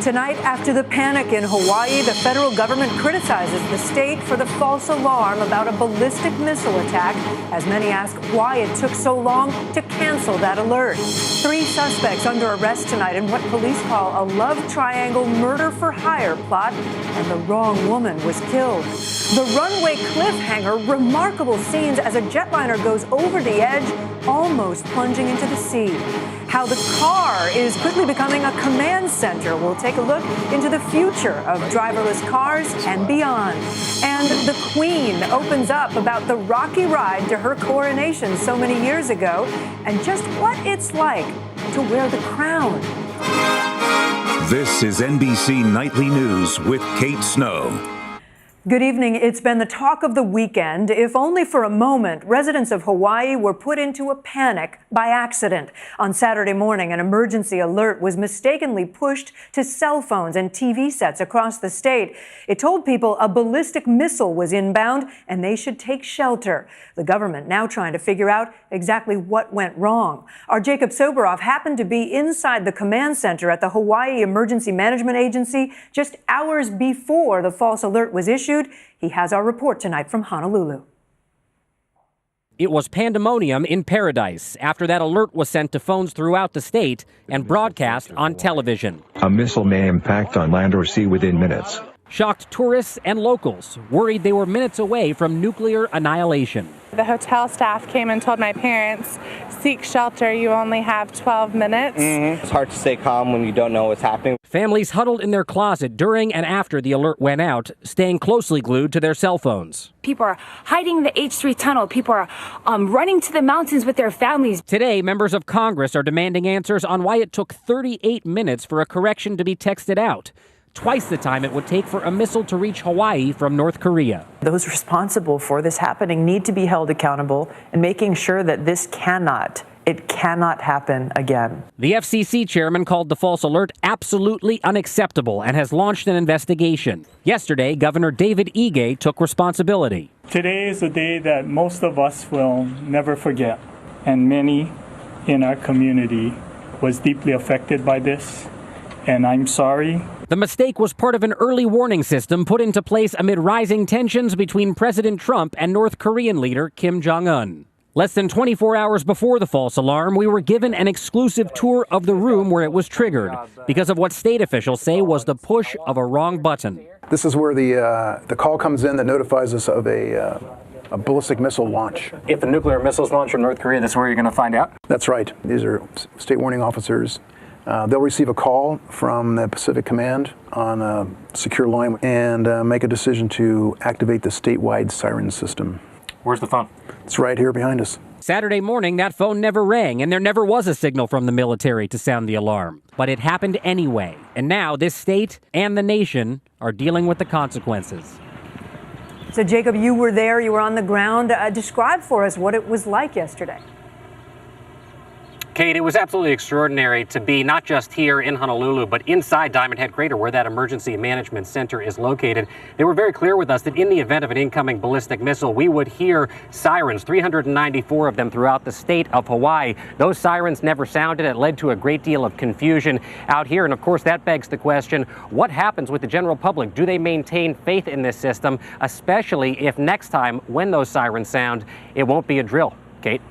Tonight, after the panic in Hawaii, the federal government criticizes the state for the false alarm about a ballistic missile attack, as many ask why it took so long to cancel that alert. 3 suspects under arrest tonight in what police call a love triangle murder-for-hire plot, and the wrong woman was killed. The runway cliffhanger, remarkable scenes as a jetliner goes over the edge, almost plunging into the sea. How the car is quickly becoming a command center. We'll take a look into the future of driverless cars and beyond. And the Queen opens up about the rocky ride to her coronation so many years ago and just what it's like to wear the crown. This is NBC Nightly News with Kate Snow. Good evening. It's been the talk of the weekend. If only for a moment, residents of Hawaii were put into a panic by accident. On Saturday morning, an emergency alert was mistakenly pushed to cell phones and TV sets across the state. It told people a ballistic missile was inbound and they should take shelter. The government now trying to figure out exactly what went wrong. Our Jacob Soboroff happened to be inside the command center at the Hawaii Emergency Management Agency just hours before the false alert was issued. He has our report tonight from Honolulu. It was pandemonium in paradise after that alert was sent to phones throughout the state and broadcast on television. A missile may impact on land or sea within minutes. Shocked tourists and locals, worried they were minutes away from nuclear annihilation. The hotel staff came and told my parents, seek shelter, you only have 12 minutes. It's hard to stay calm when you don't know what's happening. Families huddled in their closet during and after the alert went out, staying closely glued to their cell phones. People are hiding in the H3 tunnel. People are running to the mountains with their families. Today, members of Congress are demanding answers on why it took 38 minutes for a correction to be texted out. Twice the time it would take for a missile to reach Hawaii from North Korea. Those responsible for this happening need to be held accountable and making sure that this cannot happen again. The FCC chairman called the false alert absolutely unacceptable and has launched an investigation. Yesterday, Governor David Ige took responsibility. Today is a day that most of us will never forget, and many in our community was deeply affected by this, and I'm sorry. The mistake was part of an early warning system put into place amid rising tensions between President Trump and North Korean leader Kim Jong-un. Less than 24 hours before the false alarm, we were given an exclusive tour of the room where it was triggered because of what state officials say was the push of a wrong button. This is where the call comes in that notifies us of a ballistic missile launch. If a nuclear missile is launched from North Korea, that's where you're going to find out? That's right. These are state warning officers. They'll receive a call from the Pacific Command on a secure line and make a decision to activate the statewide siren system. Where's the phone? It's right here behind us. Saturday morning, that phone never rang, and there never was a signal from the military to sound the alarm. But it happened anyway, and now this state and the nation are dealing with the consequences. So, Jacob, you were there, you were on the ground. Describe for us what it was like yesterday. Kate, it was absolutely extraordinary to be not just here in Honolulu, but inside Diamond Head Crater, where that emergency management center is located. They were very clear with us that in the event of an incoming ballistic missile, we would hear sirens, 394 of them throughout the state of Hawaii. Those sirens never sounded. It led to a great deal of confusion out here. And of course, that begs the question, what happens with the general public? Do they maintain faith in this system, especially if next time when those sirens sound, it won't be a drill? Kate?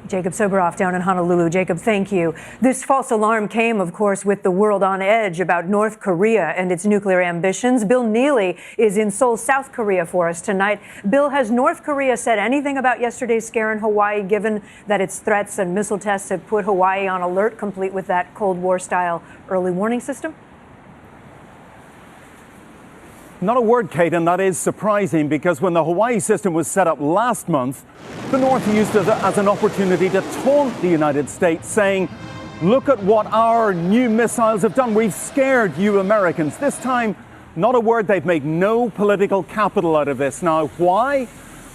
Jacob Soboroff down in Honolulu. Jacob, thank you. This false alarm came, of course, with the world on edge about North Korea and its nuclear ambitions. Bill Neely is in Seoul, South Korea for us tonight. Bill, has North Korea said anything about yesterday's scare in Hawaii, given that its threats and missile tests have put Hawaii on alert, complete with that Cold War-style early warning system? Not a word, Kate, and that is surprising because when the Hawaii system was set up last month, the North used it as an opportunity to taunt the United States, saying, look at what our new missiles have done. We've scared you Americans. This time, not a word. They've made no political capital out of this. Now, why?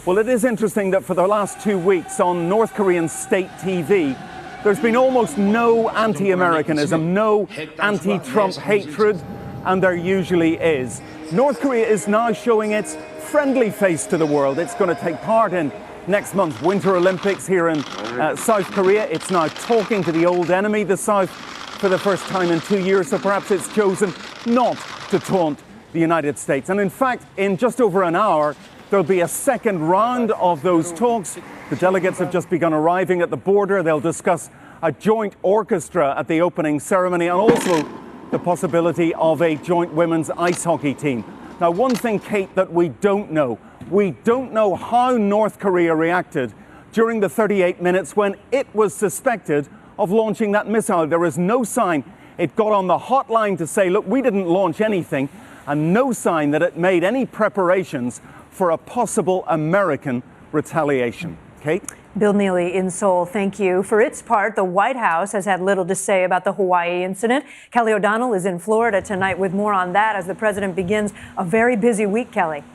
Well, it is interesting that for the last 2 weeks on North Korean state TV, there's been almost no anti-Americanism, no anti-Trump hatred, and there usually is. North Korea is now showing its friendly face to the world. It's going to take part in next month's Winter Olympics here in South Korea. It's now talking to the old enemy, the South, for the first time in 2 years, so perhaps it's chosen not to taunt the United States. And in fact, in just over an hour, there'll be a second round of those talks. The delegates have just begun arriving at the border. They'll discuss a joint orchestra at the opening ceremony and also the possibility of a joint women's ice hockey team. Now, one thing, Kate, that we don't know how North Korea reacted during the 38 minutes when it was suspected of launching that missile. There is no sign it got on the hotline to say, look, we didn't launch anything, and no sign that it made any preparations for a possible American retaliation. Kate? Bill Neely in Seoul, thank you. For its part, the White House has had little to say about the Hawaii incident. Kelly O'Donnell is in Florida tonight with more on that as the president begins a very busy week, Kelly.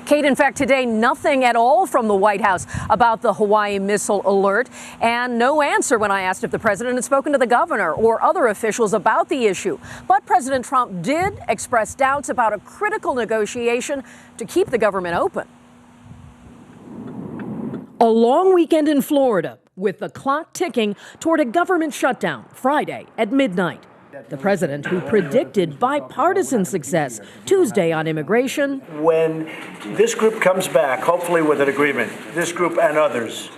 Kate, in fact, today, nothing at all from the White House about the Hawaii missile alert, and no answer when I asked if the president had spoken to the governor or other officials about the issue. But President Trump did express doubts about a critical negotiation to keep the government open. A long weekend in Florida with the clock ticking toward a government shutdown Friday at midnight. The president, who predicted bipartisan success Tuesday on immigration. When this group comes back, hopefully with an agreement, this group and others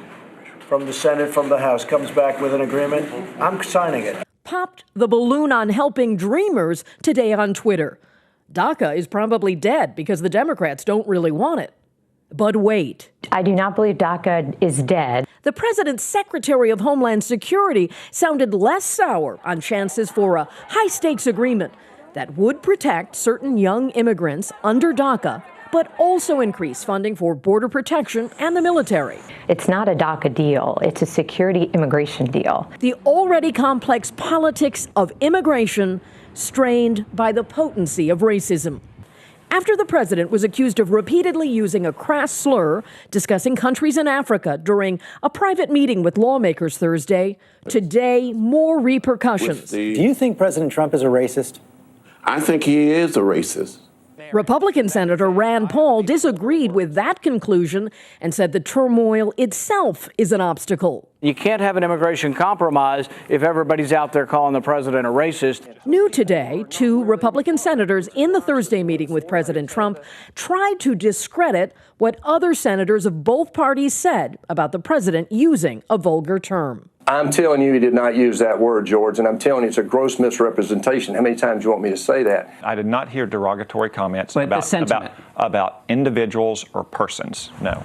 from the Senate, from the House, comes back with an agreement, I'm signing it. Popped the balloon on helping dreamers today on Twitter. DACA is probably dead because the Democrats don't really want it. But wait. I do not believe DACA is dead. The president's Secretary of Homeland Security sounded less sour on chances for a high-stakes agreement that would protect certain young immigrants under DACA, but also increase funding for border protection and the military. It's not a DACA deal. It's a security immigration deal. The already complex politics of immigration strained by the potency of racism. After the president was accused of repeatedly using a crass slur discussing countries in Africa during a private meeting with lawmakers Thursday, today more repercussions. Do you think President Trump is a racist? I think he is a racist. Republican Senator Rand Paul disagreed with that conclusion and said the turmoil itself is an obstacle. You can't have an immigration compromise if everybody's out there calling the president a racist. New today, 2 Republican senators in the Thursday meeting with President Trump tried to discredit what other senators of both parties said about the president using a vulgar term. I'm telling you, he did not use that word, George, and I'm telling you it's a gross misrepresentation. How many times do you want me to say that? I did not hear derogatory comments about individuals or persons, no.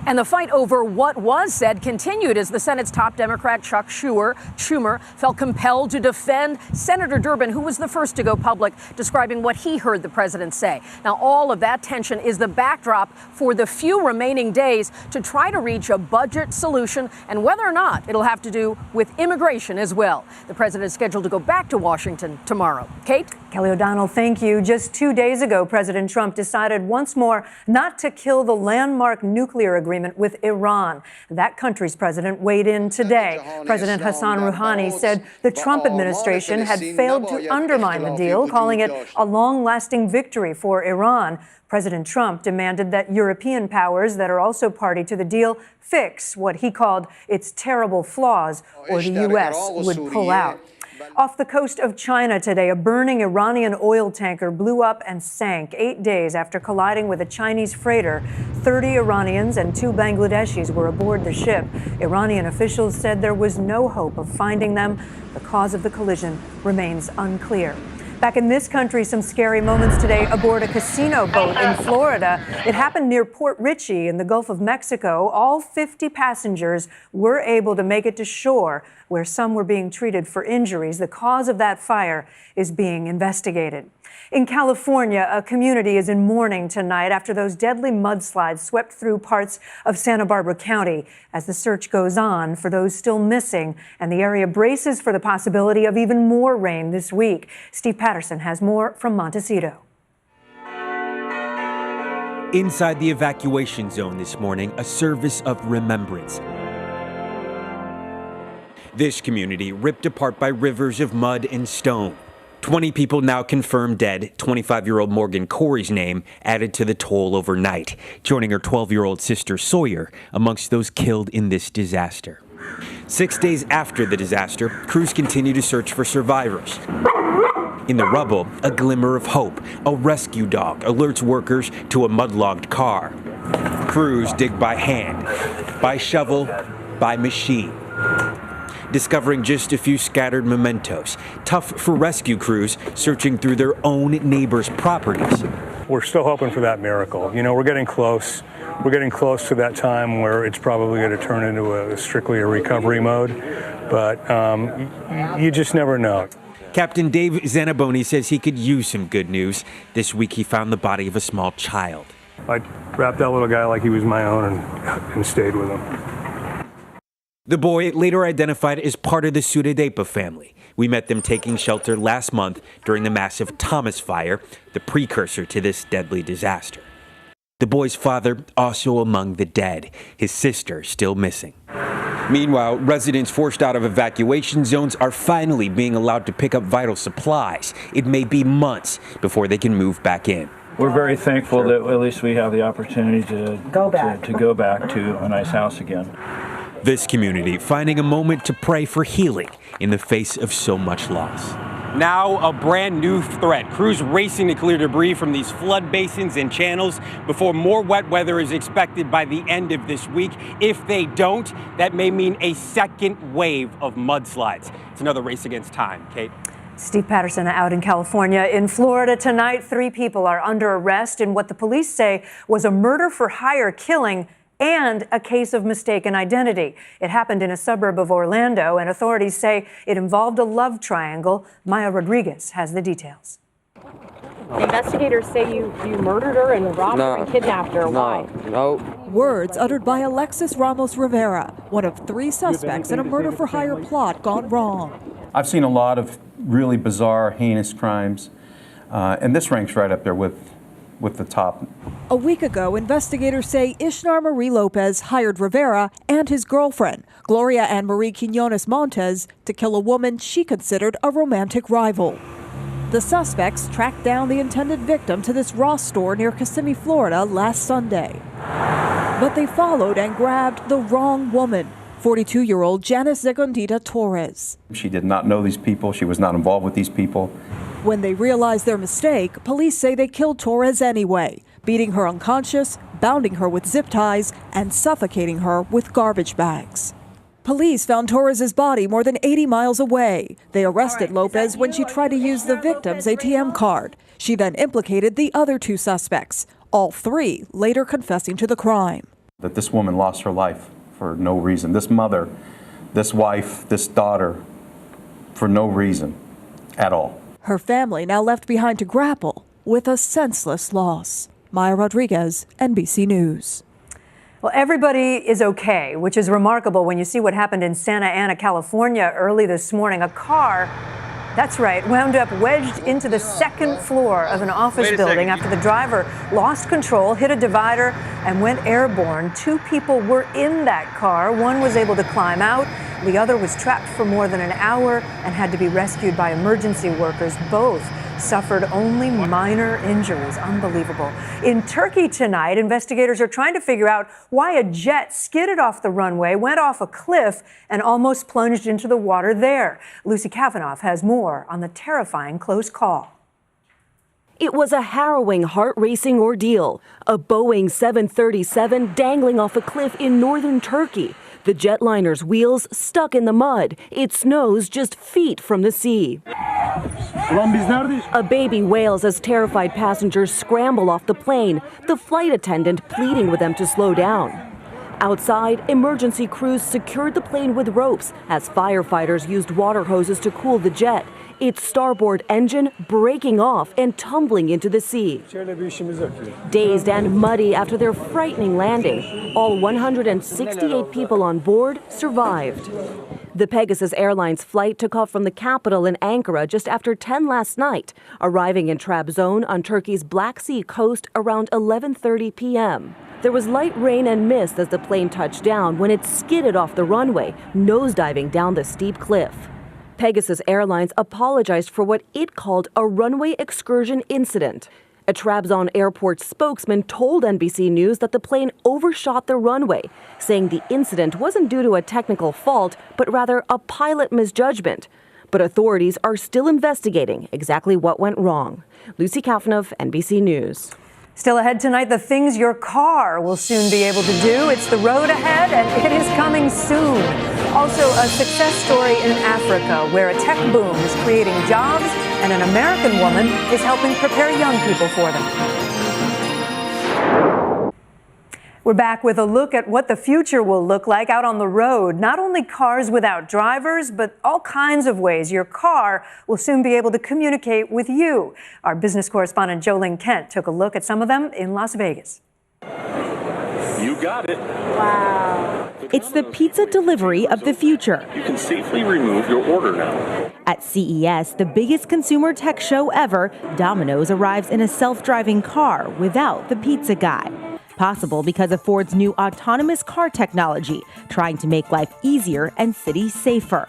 And the fight over what was said continued as the Senate's top Democrat Chuck Schumer felt compelled to defend Senator Durbin, who was the first to go public, describing what he heard the president say. Now, all of that tension is the backdrop for the few remaining days to try to reach a budget solution, and whether or not it'll have to do with immigration as well. The president is scheduled to go back to Washington tomorrow. Kate? Kelly O'Donnell, thank you. Just 2 days ago, President Trump decided once more not to kill the landmark nuclear agreement with Iran. That country's president weighed in today. President Hassan Rouhani said the Trump administration had failed to undermine the deal, calling it a long-lasting victory for Iran. President Trump demanded that European powers that are also party to the deal fix what he called its terrible flaws, or the U.S. would pull out. Off the coast of China today, a burning Iranian oil tanker blew up and sank 8 days after colliding with a Chinese freighter. 30 Iranians and 2 Bangladeshis were aboard the ship. Iranian officials said there was no hope of finding them. The cause of the collision remains unclear. Back in this country, some scary moments today aboard a casino boat in Florida. It happened near Port Richey in the Gulf of Mexico. All 50 passengers were able to make it to shore, where some were being treated for injuries. The cause of that fire is being investigated. In California, a community is in mourning tonight after those deadly mudslides swept through parts of Santa Barbara County. As the search goes on for those still missing, and the area braces for the possibility of even more rain this week. Steve Patterson has more from Montecito. Inside the evacuation zone this morning, a service of remembrance. This community ripped apart by rivers of mud and stone. 20 people now confirmed dead, 25-year-old Morgan Corey's name added to the toll overnight, joining her 12-year-old sister Sawyer amongst those killed in this disaster. 6 days after the disaster, crews continue to search for survivors. In the rubble, a glimmer of hope. A rescue dog alerts workers to a mudlogged car. Crews dig by hand, by shovel, by machine, discovering just a few scattered mementos. Tough for rescue crews searching through their own neighbors' properties. We're still hoping for that miracle. You know, we're getting close. We're getting close to that time where it's probably going to turn into strictly a recovery mode. But you just never know. Captain Dave Zanaboni says he could use some good news. This week he found the body of a small child. I wrapped that little guy like he was my own and stayed with him. The boy, later identified as part of the Sudadepa family. We met them taking shelter last month during the massive Thomas fire, the precursor to this deadly disaster. The boy's father also among the dead, his sister still missing. Meanwhile, residents forced out of evacuation zones are finally being allowed to pick up vital supplies. It may be months before they can move back in. We're very thankful that at least we have the opportunity to go back to a nice house again. This community finding a moment to pray for healing in the face of so much loss. Now a brand new threat. Crews racing to clear debris from these flood basins and channels before more wet weather is expected by the end of this week. If they don't, that may mean a second wave of mudslides. It's another race against time. Kate? Steve Patterson out in California. In Florida tonight, 3 people are under arrest in what the police say was a murder-for-hire killing and a case of mistaken identity. It happened in a suburb of Orlando, and authorities say it involved a love triangle. Maya Rodriguez has the details. Investigators say you murdered her and robbed her and kidnapped her. Why? No. Words uttered by Alexis Ramos Rivera, one of 3 suspects in a murder-for-hire plot gone wrong. I've seen a lot of really bizarre, heinous crimes, and this ranks right up there with the top. A week ago, investigators say Ishnar Marie Lopez hired Rivera and his girlfriend, Gloria Ann Marie Quinones Montes, to kill a woman she considered a romantic rival. The suspects tracked down the intended victim to this Ross store near Kissimmee, Florida last Sunday. But they followed and grabbed the wrong woman, 42-year-old Janice Zegondita Torres. She did not know these people. She was not involved with these people. When they realized their mistake, police say they killed Torres anyway, beating her unconscious, bounding her with zip ties, and suffocating her with garbage bags. Police found Torres's body more than 80 miles away. They arrested Lopez when she tried to use the victim's ATM card. She then implicated the other 2 suspects, all 3 later confessing to the crime. That this woman lost her life for no reason. This mother, this wife, this daughter, for no reason at all. Her family now left behind to grapple with a senseless loss. Maya Rodriguez, NBC News. Well, everybody is okay, which is remarkable when you see what happened in Santa Ana, California early this morning. A car, that's right, wound up wedged into the 2nd floor of an office building after the driver lost control, hit a divider, and went airborne. 2 people were in that car. One was able to climb out. The other was trapped for more than an hour and had to be rescued by emergency workers. Both suffered only minor injuries. Unbelievable. In Turkey tonight, investigators are trying to figure out why a jet skidded off the runway, went off a cliff, and almost plunged into the water there. Lucy Kavanaugh has more on the terrifying close call. It was a harrowing, heart-racing ordeal. A Boeing 737 dangling off a cliff in northern Turkey. The jetliner's wheels stuck in the mud, its nose just feet from the sea. A baby wails as terrified passengers scramble off the plane, the flight attendant pleading with them to slow down. Outside, emergency crews secured the plane with ropes as firefighters used water hoses to cool the jet, its starboard engine breaking off and tumbling into the sea. Dazed and muddy after their frightening landing, all 168 people on board survived. The Pegasus Airlines flight took off from the capital in Ankara just after 10 last night, arriving in Trabzon on Turkey's Black Sea coast around 11:30 p.m. There was light rain and mist as the plane touched down when it skidded off the runway, nosediving down the steep cliff. Pegasus Airlines apologized for what it called a runway excursion incident. A Trabzon airport spokesman told NBC News that the plane overshot the runway, saying the incident wasn't due to a technical fault, but rather a pilot misjudgment. But authorities are still investigating exactly what went wrong. Lucy Kaufnev, NBC News. Still ahead tonight, the things your car will soon be able to do. It's the road ahead, and it is coming soon. Also, a success story in Africa where a tech boom is creating jobs and an American woman is helping prepare young people for them. We're back with a look at what the future will look like out on the road. Not only cars without drivers, but all kinds of ways your car will soon be able to communicate with you. Our business correspondent Jolene Kent took a look at some of them in Las Vegas. You got it. Wow. It's the pizza delivery of the future. You can safely remove your order now. At CES, the biggest consumer tech show ever, Domino's arrives in a self-driving car without the pizza guy. Possible because of Ford's new autonomous car technology, trying to make life easier and cities safer.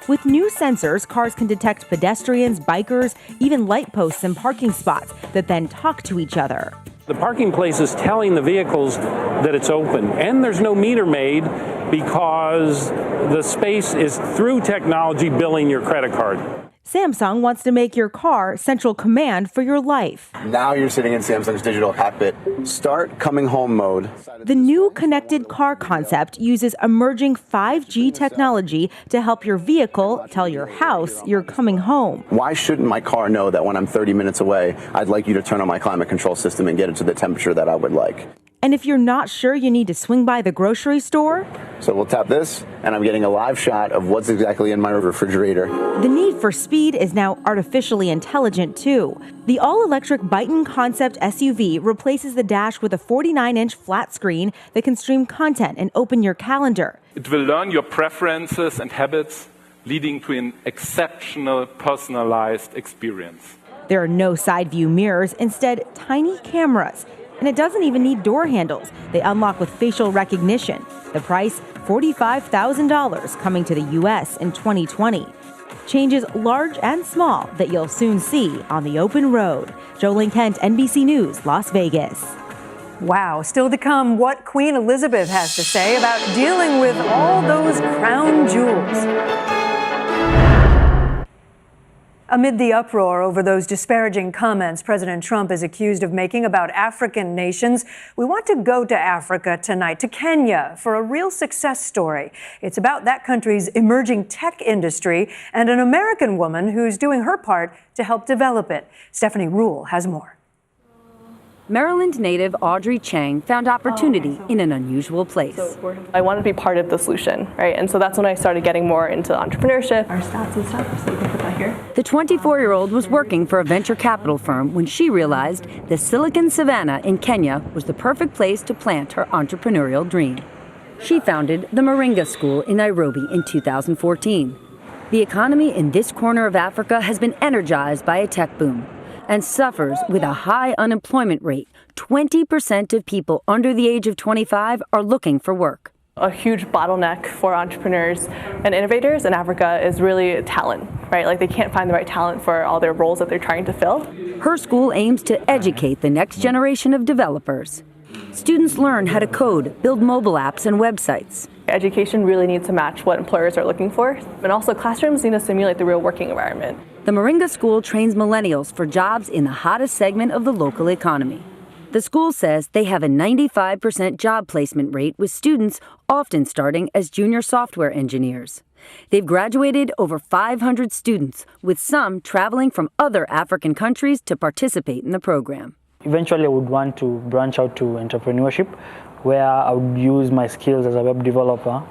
With new sensors, cars can detect pedestrians, bikers, even light posts and parking spots that then talk to each other. The parking place is telling the vehicles that it's open, and there's no meter made because the space is through technology billing your credit card. Samsung wants to make your car central command for your life. Now you're sitting in Samsung's digital cockpit. Start coming home mode. The new connected car concept uses emerging 5G technology to help your vehicle tell your house you're coming home. Why shouldn't my car know that when I'm 30 minutes away, I'd like you to turn on my climate control system and get it to the temperature that I would like? And if you're not sure you need to swing by the grocery store? So we'll tap this, and I'm getting a live shot of what's exactly in my refrigerator. The need for speed is now artificially intelligent, too. The all-electric Byton concept SUV replaces the dash with a 49-inch flat screen that can stream content and open your calendar. It will learn your preferences and habits, leading to an exceptional personalized experience. There are no side view mirrors, instead tiny cameras. And it doesn't even need door handles. They unlock with facial recognition. The price, $45,000, coming to the U.S. in 2020. Changes large and small that you'll soon see on the open road. Jolene Kent, NBC News, Las Vegas. Wow, still to come what Queen Elizabeth has to say about dealing with all those crown jewels. Amid the uproar over those disparaging comments President Trump is accused of making about African nations, we want to go to Africa tonight, to Kenya, for a real success story. It's about that country's emerging tech industry and an American woman who's doing her part to help develop it. Stephanie Rule has more. Maryland native Audrey Chang found opportunity in an unusual place. I wanted to be part of the solution, right? And so that's when I started getting more into entrepreneurship. Our stats and stuff, so we can put that here. The 24-year-old was working for a venture capital firm when she realized the Silicon Savannah in Kenya was the perfect place to plant her entrepreneurial dream. She founded the Moringa School in Nairobi in 2014. The economy in this corner of Africa has been energized by a tech boom and suffers with a high unemployment rate. 20% of people under the age of 25 are looking for work. A huge bottleneck for entrepreneurs and innovators in Africa is really talent, right? Like they can't find the right talent for all their roles that they're trying to fill. Her school aims to educate the next generation of developers. Students learn how to code, build mobile apps and websites. Education really needs to match what employers are looking for. And also classrooms need to simulate the real working environment. The Moringa School trains millennials for jobs in the hottest segment of the local economy. The school says they have a 95% job placement rate, with students often starting as junior software engineers. They've graduated over 500 students, with some traveling from other African countries to participate in the program. Eventually, I would want to branch out to entrepreneurship, where I would use my skills as a web developer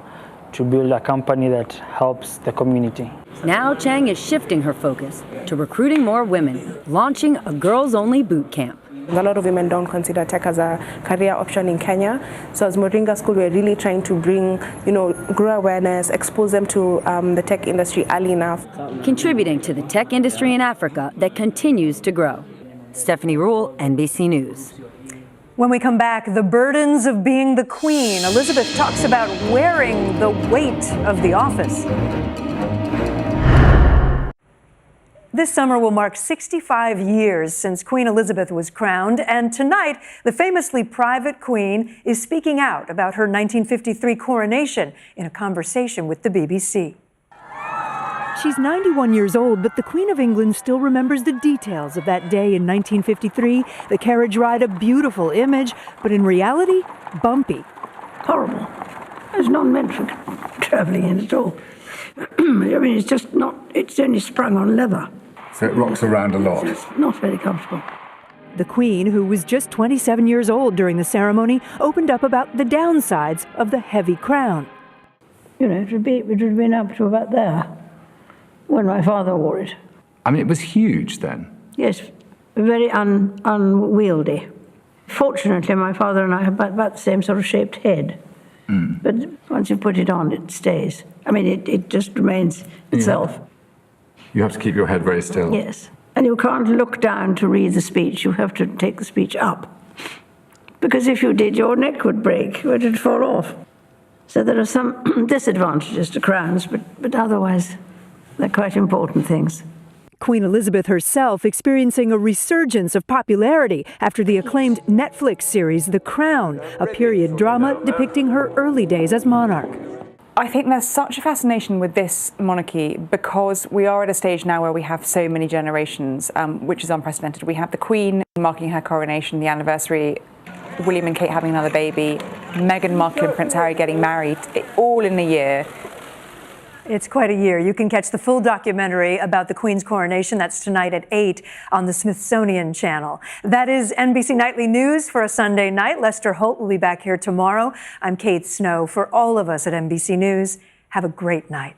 to build a company that helps the community. Now Chang is shifting her focus to recruiting more women, launching a girls-only boot camp. A lot of women don't consider tech as a career option in Kenya. So as Moringa School, we're really trying to bring, grow awareness, expose them to the tech industry early enough. Contributing to the tech industry in Africa that continues to grow. Stephanie Rule, NBC News. When we come back, the burdens of being the queen. Elizabeth talks about wearing the weight of the office. This summer will mark 65 years since Queen Elizabeth was crowned, and tonight, the famously private Queen is speaking out about her 1953 coronation in a conversation with the BBC. She's 91 years old, but the Queen of England still remembers the details of that day in 1953. The carriage ride, a beautiful image, but in reality, bumpy. Horrible. It's not meant for travelling in at all. I mean, it's just not, it's only sprung on leather. So it rocks around a lot. It's not very comfortable. The Queen, who was just 27 years old during the ceremony, opened up about the downsides of the heavy crown. You know, it would have been up to about there when my father wore it. I mean, it was huge then. Yes, very unwieldy. Fortunately, my father and I have about the same sort of shaped head. But once you put it on, it stays. I mean, it just remains itself. You have to keep your head very still. Yes. And you can't look down to read the speech. You have to take the speech up. Because if you did, your neck would break, or it would fall off. So there are some disadvantages to crowns, but otherwise, they're quite important things. Queen Elizabeth herself experiencing a resurgence of popularity after the acclaimed Netflix series The Crown, a period drama depicting her early days as monarch. I think there's such a fascination with this monarchy because we are at a stage now where we have so many generations, which is unprecedented. We have the Queen marking her coronation, the anniversary, William and Kate having another baby, Meghan Markle and Prince Harry getting married, all in a year. It's quite a year. You can catch the full documentary about the Queen's coronation. That's tonight at 8 on the Smithsonian Channel. That is NBC Nightly News for a Sunday night. Lester Holt will be back here tomorrow. I'm Kate Snow. For all of us at NBC News, have a great night.